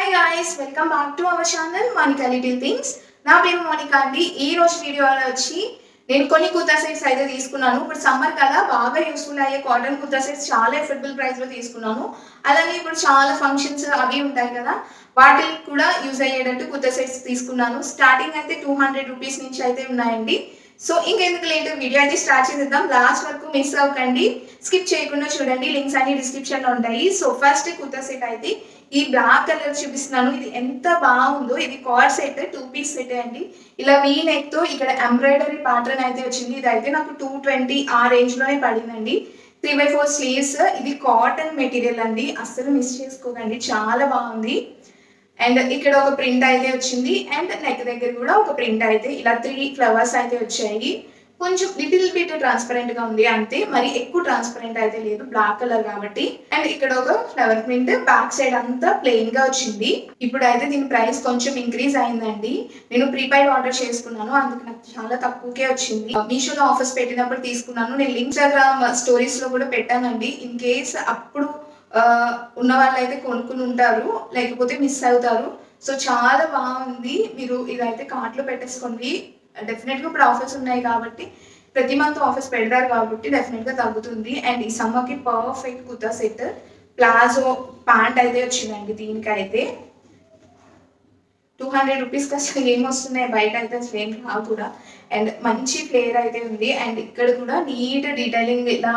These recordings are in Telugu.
Hi guys, welcome back to our channel Monica Little Things. నా పేరు మోనికా అండి. ఈ రోజు వీడియోలో వచ్చి నేను కొన్ని కుర్తా సెట్స్ అయితే తీసుకున్నాను. ఇప్పుడు సమ్మర్ కదా, బాగా యూస్ఫుల్ అయ్యే కాటన్ కుర్తా సెట్స్ చాలా ఎఫర్డబుల్ ప్రైస్ లో తీసుకున్నాను. అలానే ఇప్పుడు చాలా ఫంక్షన్స్ అవి ఉంటాయి కదా, వాటికి కూడా యూజ్ అయ్యేటట్టు కుర్తా సెట్స్ తీసుకున్నాను. స్టార్టింగ్ అయితే 200 రూపీస్ నుంచి అయితే ఉన్నాయండి. సో ఇంకెందుకు లేట్ వీడియో అయితే స్టార్ట్ చేద్దాం. లాస్ట్ వరకు మిస్ అవ్వకండి, స్కిప్ చేయకుండా చూడండి. లింక్స్ అన్ని డిస్క్రిప్షన్ లో ఉంటాయి. సో ఫస్ట్ కుర్తా సెట్ అయితే ఈ బ్లాక్ కలర్ చూపిస్తున్నాను. ఇది ఎంత బాగుందో. ఇది కార్డ్ సెట్, 2 పీస్ సెట్ అండి. ఇలా వీ నెక్ తో ఇక్కడ ఎంబ్రాయిడరీ ప్యాటర్న్ అయితే వచ్చింది. ఇది అయితే నాకు 220 ఆ రేంజ్ లోనే పడిందండి. 3/4 స్లీవ్స్. ఇది కాటన్ మెటీరియల్ అండి, అస్సలు మిస్ చేసుకోకండి, చాలా బాగుంది. అండ్ ఇక్కడ ఒక ప్రింట్ అయితే వచ్చింది. అండ్ నెక్ దగ్గర కూడా ఒక ప్రింట్ అయితే ఇలా 3 ఫ్లవర్స్ అయితే వచ్చాయి. కొంచెం లిటిల్ బిట్ ట్రాన్స్పరెంట్ గా ఉంది అంతే, మరి ఎక్కువ ట్రాన్స్పరెంట్ అయితే లేదు, బ్లాక్ కలర్ కాబట్టి. అండ్ ఇక్కడ ఒక ఫ్లవర్ ప్రింట్, బ్యాక్ సైడ్ అంతా ప్లెయిన్ గా వచ్చింది. ఇప్పుడు అయితే దీని ప్రైస్ కొంచెం ఇంక్రీజ్ అయిందండి. నేను ప్రీపెయిడ్ ఆర్డర్ చేసుకున్నాను, అందుకు నాకు చాలా తక్కువకే వచ్చింది. మీషోలో ఆఫర్స్ పెట్టినప్పుడు తీసుకున్నాను. నేను ఇన్స్టాగ్రామ్ స్టోరీస్ లో కూడా పెట్టానండి. ఇన్ కేస్ అప్పుడు ఉన్న వాళ్ళు అయితే కొనుక్కుని ఉంటారు, లేకపోతే మిస్ అవుతారు. సో చాలా బాగుంది. మీరు ఇదైతే కార్ట్లో పెట్టేసుకోండి. డెఫినెట్గా ఇప్పుడు ఆఫర్స్ ఉన్నాయి కాబట్టి, ప్రతి మంత్ ఆఫర్స్ పెడతారు కాబట్టి డెఫినెట్గా తగ్గుతుంది. అండ్ ఈ సమ్మర్కి perfect kurta set. Palazzo pant అయితే వచ్చిందండి. దీనికైతే 200 రూపీస్కి అసలు ఏం వస్తున్నాయి, బయట అయితే అసలు ఏం రావు కూడా. అండ్ మంచి ఫ్లేర్ అయితే ఉంది. అండ్ ఇక్కడ కూడా నీట్ డీటెయిలింగ్ ఇలా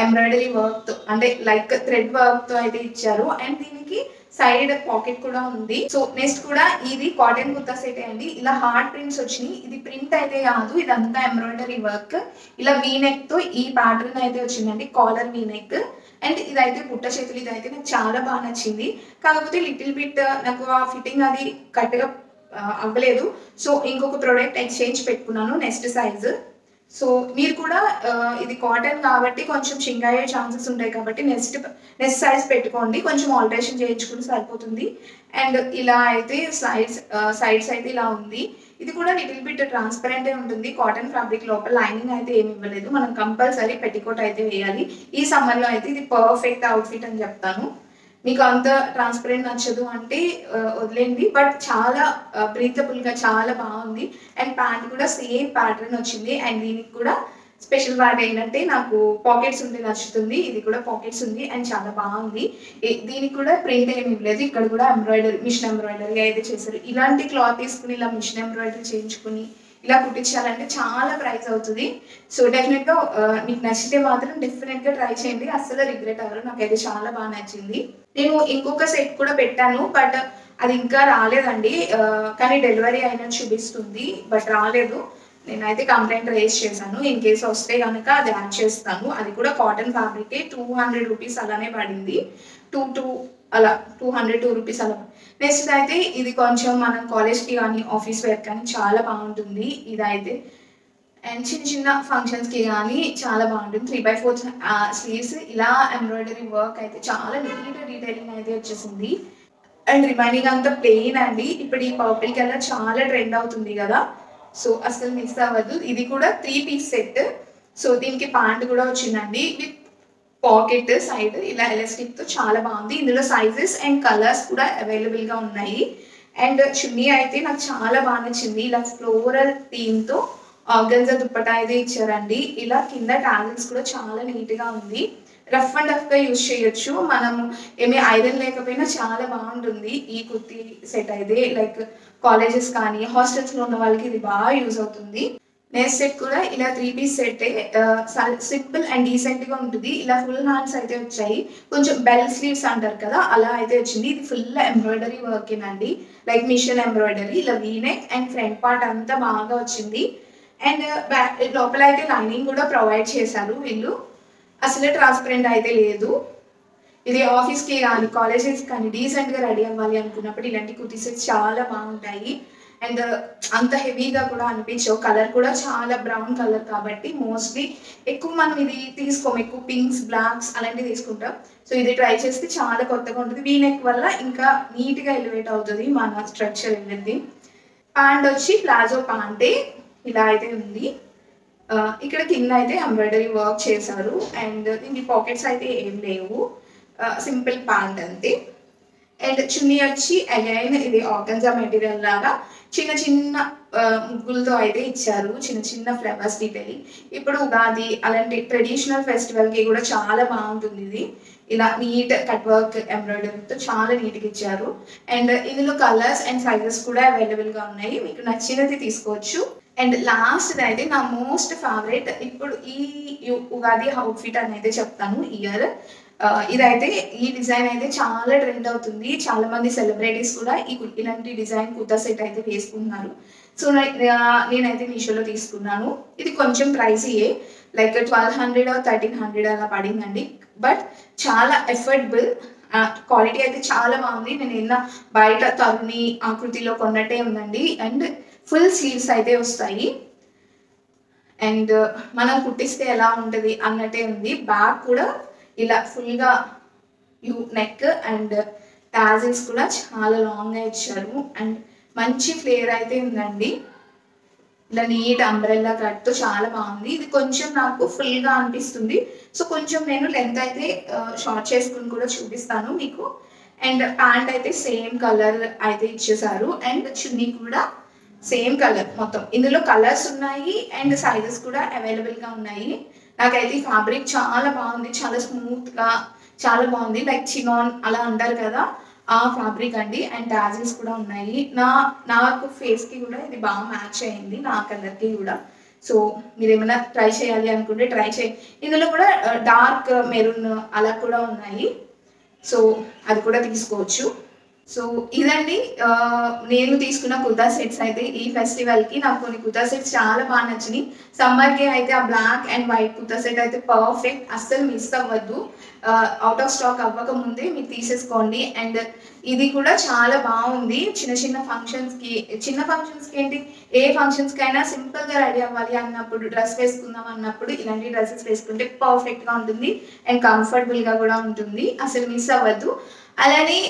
ఎంబ్రాయిడరీ వర్క్తో, అంటే లైక్ థ్రెడ్ వర్క్తో అయితే ఇచ్చారు. అండ్ దీనికి సైడ్ పాకెట్ కూడా ఉంది. సో నెక్స్ట్ కూడా ఇది కాటన్ కుర్తా సెట్ అండి. ఇలా హార్డ్ ప్రింట్స్ వచ్చినాయి. ఇది ప్రింట్ అయితే కాదు, ఇదంతా ఎంబ్రాయిడరీ వర్క్. ఇలా వీనెక్ తో ఈ ప్యాటర్న్ అయితే వచ్చిందండి, కాలర్ వీనెక్. అండ్ ఇదైతే బుట్ట చేతులు. ఇదైతే నాకు చాలా బాగా నచ్చింది. కాకపోతే లిటిల్ బిట్ నాకు ఆ ఫిట్టింగ్ అది కరెక్ట్గా అవ్వలేదు. సో ఇంకొక ప్రోడక్ట్ ఎక్స్చేంజ్ పెట్టుకున్నాను, నెక్స్ట్ సైజ్. సో మీరు కూడా ఇది కాటన్ కాబట్టి కొంచెం షింక్ అయ్యే ఛాన్సెస్ ఉంటాయి కాబట్టి నెక్స్ట్ సైజ్ పెట్టుకోండి, కొంచెం ఆల్టరేషన్ చేయించుకుంటే సరిపోతుంది. అండ్ ఇలా అయితే సైడ్స్ అయితే ఇలా ఉంది. ఇది కూడా లిటిల్ బిట్ ట్రాన్స్పరెంట్ ఉంటుంది. కాటన్ ఫ్యాబ్రిక్, లోపల లైనింగ్ అయితే ఏమి ఇవ్వలేదు. మనం కంపల్సరీ పెట్టికోట్ అయితే వేయాలి. ఈ సమ్మర్లో అయితే ఇది పర్ఫెక్ట్ అవుట్ఫిట్ అని చెప్తాను. మీకు అంత ట్రాన్స్పరెంట్ నచ్చదు అంటే వదిలేండి, బట్ చాలా బ్రీతబుల్గా చాలా బాగుంది. అండ్ ప్యాంట్ కూడా సేమ్ ప్యాటర్న్ వచ్చింది. అండ్ దీనికి కూడా స్పెషల్ పార్ట్ ఏంటంటే నాకు పాకెట్స్ ఉంటే నచ్చుతుంది. ఇది కూడా పాకెట్స్ ఉంది అండ్ చాలా బాగుంది. దీనికి కూడా ప్రింట్ ఏమి ఇవ్వలేదు. ఇక్కడ కూడా ఎంబ్రాయిడరీ, మిషన్ ఎంబ్రాయిడరీ అయితే చేశారు. ఇలాంటి క్లాత్ తీసుకుని ఇలా మిషన్ ఎంబ్రాయిడరీ చేయించుకుని ఇలా కుట్టించాలంటే చాలా ప్రైస్ అవుతుంది. సో డెఫినెట్గా మీకు నచ్చితే మాత్రం డెఫినెట్గా ట్రై చేయండి, అస్సలు రిగ్రెట్ అవ్వరు. నాకైతే చాలా బాగా నచ్చింది. నేను ఇంకొక సెట్ కూడా పెట్టాను, బట్ అది ఇంకా రాలేదండి. కానీ డెలివరీ అయినట్టు చూపిస్తుంది, బట్ రాలేదు. నేనైతే కంప్లైంట్ రేస్ చేశాను. ఇన్ కేసు వస్తే కనుక అది యాడ్ చేస్తాను. అది కూడా కాటన్ ఫ్యాబ్రికే, 200 రూపీస్ అలానే పడింది. 202 రూపీస్ అలా. నెక్స్ట్ అయితే ఇది కొంచెం మనం కాలేజ్కి కానీ ఆఫీస్ వేర్ కానీ చాలా బాగుంటుంది ఇదైతే. అండ్ చిన్న చిన్న ఫంక్షన్స్కి కానీ చాలా బాగుంటుంది. 3/4 స్లీవ్స్, ఇలా ఎంబ్రాయిడరీ వర్క్ అయితే చాలా నీట్ డీటెయిలింగ్ అయితే వచ్చేసింది. అండ్ రిమైనింగ్ అంతా ప్లెయిన్ అండి. ఇప్పుడు ఈ పర్పుల్ కలర్ చాలా ట్రెండ్ అవుతుంది కదా, సో అసలు మిస్ అవ్వదు. ఇది కూడా 3 పీస్ సెట్. సో దీనికి ప్యాంట్ కూడా వచ్చిందండి విత్ పాకెట్ సైడ్ ఇలా ఎలాస్టిక్ తో, చాలా బాగుంది. ఇందులో సైజెస్ అండ్ కలర్స్ కూడా అవైలబుల్ గా ఉన్నాయి. అండ్ చున్నీ అయితే నాకు చాలా బాగా నచ్చింది. ఇలా ఫ్లోరల్ థీమ్ తో ఆర్గన్జా దుప్పటా అయితే ఇచ్చారండి. ఇలా కింద టాజిల్స్ కూడా చాలా నీట్ గా ఉంది. రఫ్ అండ్ రఫ్ గా యూజ్ చేయొచ్చు, మనము ఏమీ ఐరన్ లేకపోయినా చాలా బాగుంటుంది ఈ కుర్తీ సెట్ అయితే. లైక్ కాలేజెస్ కానీ హాస్టల్స్ లో ఉన్న వాళ్ళకి ఇది బాగా యూజ్ అవుతుంది. నెక్స్ట్ సెట్ కూడా ఇలా 3 piece set, simple and decent గా ఉంటుంది. ఇలా ఫుల్ హ్యాండ్స్ అయితే వచ్చాయి, కొంచెం బెల్ స్లీవ్స్ అంటారు కదా అలా అయితే వచ్చింది. ఇది ఫుల్ ఎంబ్రాయిడరీ వర్క్ ఏనండి, లైక్ మిషన్ ఎంబ్రాయిడరీ. ఇలా వీనెక్ అండ్ ఫ్రంట్ పార్ట్ అంతా బాగా వచ్చింది. అండ్ లోపల అయితే లైనింగ్ కూడా ప్రొవైడ్ చేశారు వీళ్ళు. అసలు ట్రాన్స్పరెంట్ అయితే లేదు. ఇది ఆఫీస్కి కానీ కాలేజెస్ కానీ డీసెంట్గా రెడీ అవ్వాలి అనుకున్నప్పుడు ఇలాంటి కుర్తీ సెట్స్ చాలా బాగుంటాయి. అండ్ అంత హెవీగా కూడా అనిపించవు. కలర్ కూడా చాలా బ్రౌన్ కలర్ కాబట్టి మోస్ట్లీ ఎక్కువ మనం ఇది తీసుకోము, ఎక్కువ పింక్స్, బ్లాక్స్ అలాంటివి తీసుకుంటాం. సో ఇది ట్రై చేస్తే చాలా కొత్తగా ఉంటుంది. వీనెక్ వల్ల ఇంకా నీట్గా ఎలివేట్ అవుతుంది మన స్ట్రక్చర్ అనేది. ప్యాంట్ వచ్చి ప్లాజో ప్యాంటే ఇలా అయితే ఉంది. ఇక్కడ కింద అయితే ఎంబ్రాయిడరీ వర్క్ చేశారు. అండ్ దీనికి పాకెట్స్ అయితే ఏం లేవు, సింపుల్ ప్యాంట్ అంతే. అండ్ చున్నీ వచ్చి అగైన్ ఇది ఆర్గన్జా మెటీరియల్ లాగా చిన్న చిన్న ముగ్గులతో అయితే ఇచ్చారు, చిన్న చిన్న ఫ్లవర్స్ డీటెయిలింగ్. ఇప్పుడు ఉగాది అలాంటి ట్రెడిషనల్ ఫెస్టివల్కి కూడా చాలా బాగుంటుంది ఇది. ఇలా నీట్ కట్ వర్క్ ఎంబ్రాయిడరీతో చాలా నీట్గా ఇచ్చారు. అండ్ ఇందులో కలర్స్ అండ్ సైజెస్ కూడా అవైలబుల్గా ఉన్నాయి, మీకు నచ్చినది తీసుకోవచ్చు. అండ్ లాస్ట్ అయితే నా మోస్ట్ ఫేవరెట్ ఇప్పుడు ఈ ఉగాది అవుట్ఫిట్ అని అయితే చెప్తాను. ఇయర్ ఇదైతే ఈ డిజైన్ అయితే చాలా ట్రెండ్ అవుతుంది, చాలా మంది సెలబ్రిటీస్ కూడా ఇలాంటి డిజైన్ కుర్తా సెట్ అయితే వేసుకుంటున్నారు. సో నేనైతే మీషోలో తీసుకున్నాను. ఇది కొంచెం ప్రైసీయే, లైక్ 1200 or 1300 అలా పడిందండి. బట్ చాలా ఎఫర్డబుల్, క్వాలిటీ అయితే చాలా బాగుంది. నేను ఏదైనా బయట తరుణి ఆకృతిలో కొన్నట్టే ఉందండి. అండ్ ఫుల్ స్లీవ్స్ అయితే వస్తాయి. అండ్ మనం కుట్టిస్తే ఎలా ఉంటుంది అన్నట్టే ఉంది. బ్యాక్ కూడా ఇలా ఫుల్గా నెక్ అండ్ టాజిల్స్ కూడా చాలా లాంగ్గా ఇచ్చారు. అండ్ మంచి ఫ్లేర్ అయితే ఉందండి, ఇలా నీట్ అంబ్రెల్లా కట్తో చాలా బాగుంది. ఇది కొంచెం నాకు ఫుల్గా అనిపిస్తుంది, సో కొంచెం నేను లెంత్ అయితే షార్ట్ చేసుకుని కూడా చూపిస్తాను మీకు. అండ్ ప్యాంట్ అయితే సేమ్ కలర్ అయితే ఇచ్చేసారు. అండ్ చున్నీ కూడా సేమ్ కలర్. మొత్తం ఇందులో కలర్స్ ఉన్నాయి అండ్ సైజెస్ కూడా అవైలబుల్గా ఉన్నాయి. నాకైతే ఈ ఫ్యాబ్రిక్ చాలా బాగుంది, చాలా స్మూత్గా చాలా బాగుంది. లైక్ చినాన్ అలా అంటారు కదా, ఆ ఫ్యాబ్రిక్ అండి. అండ్ టాజిల్స్ కూడా ఉన్నాయి. నాకు ఫేస్కి కూడా ఇది బాగా మ్యాచ్ అయింది, నా కలర్కి కూడా. సో మీరు ఏమైనా ట్రై చేయాలి అనుకుంటే ట్రై చేయండి. ఇందులో కూడా డార్క్ మెరూన్ అలా కూడా ఉన్నాయి, సో అది కూడా తీసుకోవచ్చు. సో ఇదండి నేను తీసుకున్న కుర్తా సెట్స్ అయితే ఈ ఫెస్టివల్కి. నాకు కొన్ని కుర్తా సెట్స్ చాలా బాగా నచ్చినాయి. సమ్మర్కి అయితే ఆ black and white kurta set అయితే పర్ఫెక్ట్, అస్సలు మిస్ అవ్వద్దు. అవుట్ ఆఫ్ స్టాక్ అవ్వక ముందే మీరు తీసేసుకోండి. అండ్ ఇది కూడా చాలా బాగుంది చిన్న ఫంక్షన్స్కి ఏంటి, ఏ ఫంక్షన్స్కి అయినా సింపుల్గా రెడీ అవ్వాలి అన్నప్పుడు, డ్రెస్ వేసుకుందాం అన్నప్పుడు ఇలాంటి డ్రెస్సెస్ వేసుకుంటే పర్ఫెక్ట్గా ఉంటుంది అండ్ కంఫర్టబుల్గా కూడా ఉంటుంది, అసలు మిస్ అవ్వద్దు. అలానే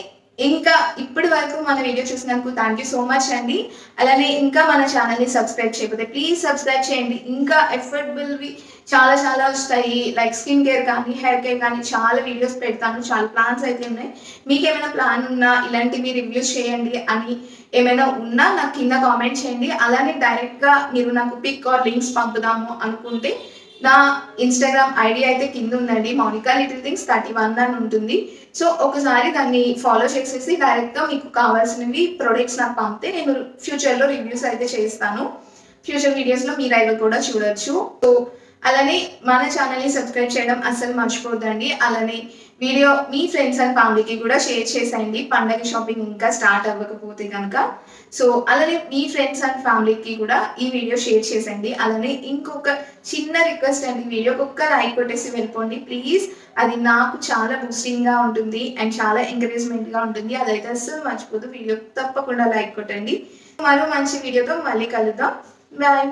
ఇంకా ఇప్పటి వరకు మన వీడియో చూసినందుకు థ్యాంక్ యూ సో మచ్ అండి. అలానే ఇంకా మన ఛానల్ని సబ్స్క్రైబ్ చేయకపోతే ప్లీజ్ సబ్స్క్రైబ్ చేయండి. ఇంకా ఎఫర్డబుల్వి చాలా వస్తాయి, లైక్ స్కిన్ కేర్ కానీ హెయిర్ కేర్ కానీ చాలా వీడియోస్ పెడతాను, చాలా ప్లాన్స్ అయితే ఉన్నాయి. మీకు ఏమైనా ప్లాన్ ఉన్నా ఇలాంటివి రివ్యూస్ చేయండి అని ఏమైనా ఉన్నా నాకు కింద కామెంట్ చేయండి. అలానే డైరెక్ట్గా మీరు నాకు పిక్ ఆర్ లింక్స్ పంపుదాము అనుకుంటే నా ఇన్స్టాగ్రామ్ ఐడి అయితే కింద ఉందండి, మౌనికా లిటిల్ థింగ్స్ 31 అని ఉంటుంది. సో ఒకసారి దాన్ని ఫాలో చేసేసి డైరెక్ట్గా మీకు కావాల్సినవి ప్రొడక్ట్స్ నాకు పంపితే నేను ఫ్యూచర్లో రివ్యూస్ అయితే చేస్తాను. ఫ్యూచర్ వీడియోస్లో మీరు అవి కూడా చూడొచ్చు. సో అలానే మన ఛానల్ని సబ్స్క్రైబ్ చేయడం అస్సలు మర్చిపోద్దండి. అలానే వీడియో మీ ఫ్రెండ్స్ అండ్ ఫ్యామిలీకి కూడా షేర్ చేసేయండి, పండగ షాపింగ్ ఇంకా స్టార్ట్ అవ్వకపోతే కనుక. సో అలానే మీ ఫ్రెండ్స్ అండ్ ఫ్యామిలీకి కూడా ఈ వీడియో షేర్ చేసేయండి. అలానే ఇంకొక చిన్న రిక్వెస్ట్ అండి, వీడియోకి ఒక్క లైక్ కొట్టేసి వెళ్ళిపోండి ప్లీజ్. అది నాకు చాలా బూస్టింగ్గా ఉంటుంది అండ్ చాలా ఎంకరేజ్మెంట్గా ఉంటుంది. అదైతే అస్సలు మర్చిపోదు, వీడియో తప్పకుండా లైక్ కొట్టండి. మరో మంచి వీడియోతో మళ్ళీ కలుద్దాం. బాయ్.